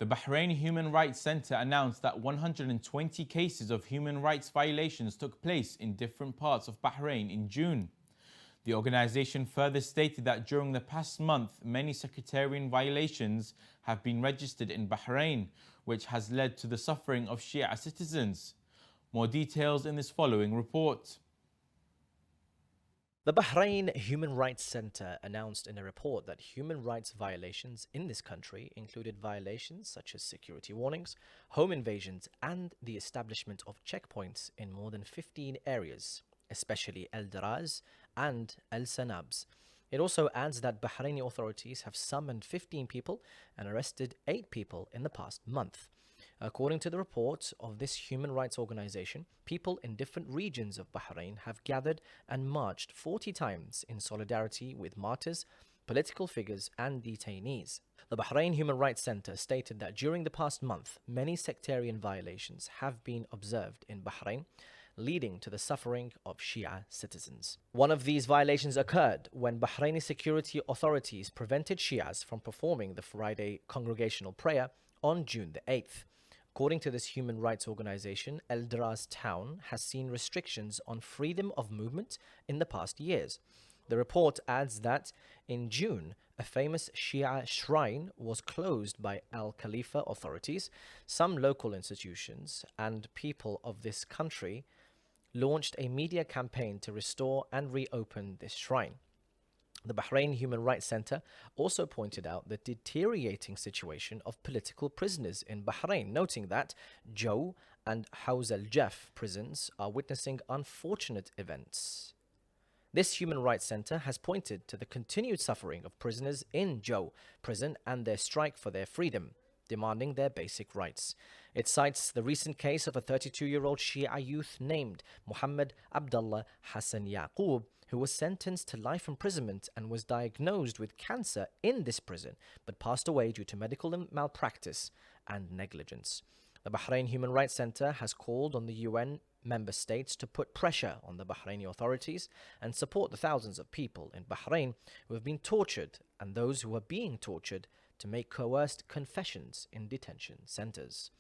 The Bahrain Human Rights Center announced that 120 cases of human rights violations took place in different parts of Bahrain in June. The organization further stated that during the past month, many sectarian violations have been registered in Bahrain, which has led to the suffering of Shia citizens. More details in this following report. The Bahrain Human Rights Center announced in a report that human rights violations in this country included violations such as security warnings, home invasions, and the establishment of checkpoints in more than 15 areas, especially Al-Draz and Al-Sanabs. It also adds that Bahraini authorities have summoned 15 people and arrested 8 people in the past month. According to the report of this human rights organization, people in different regions of Bahrain have gathered and marched 40 times in solidarity with martyrs, political figures, and detainees. The Bahrain Human Rights Center stated that during the past month, many sectarian violations have been observed in Bahrain, leading to the suffering of Shia citizens. One of these violations occurred when Bahraini security authorities prevented Shias from performing the Friday congregational prayer on June the 8th. According to this human rights organization, Al-Draz town has seen restrictions on freedom of movement in the past years. The report adds that in June, a famous Shia shrine was closed by Al-Khalifa authorities. Some local institutions and people of this country launched a media campaign to restore and reopen this shrine. The Bahrain Human Rights Center also pointed out the deteriorating situation of political prisoners in Bahrain, noting that Joe and Haus al-Jaf prisons are witnessing unfortunate events. This Human Rights Center has pointed to the continued suffering of prisoners in Joe prison and their strike for their freedom, demanding their basic rights. It cites the recent case of a 32-year-old Shia youth named Muhammad Abdullah Hassan Yaqub, who was sentenced to life imprisonment and was diagnosed with cancer in this prison, but passed away due to medical malpractice and negligence. The Bahrain Human Rights Center has called on the UN member states to put pressure on the Bahraini authorities and support the thousands of people in Bahrain who have been tortured and those who are being tortured to make coerced confessions in detention centers.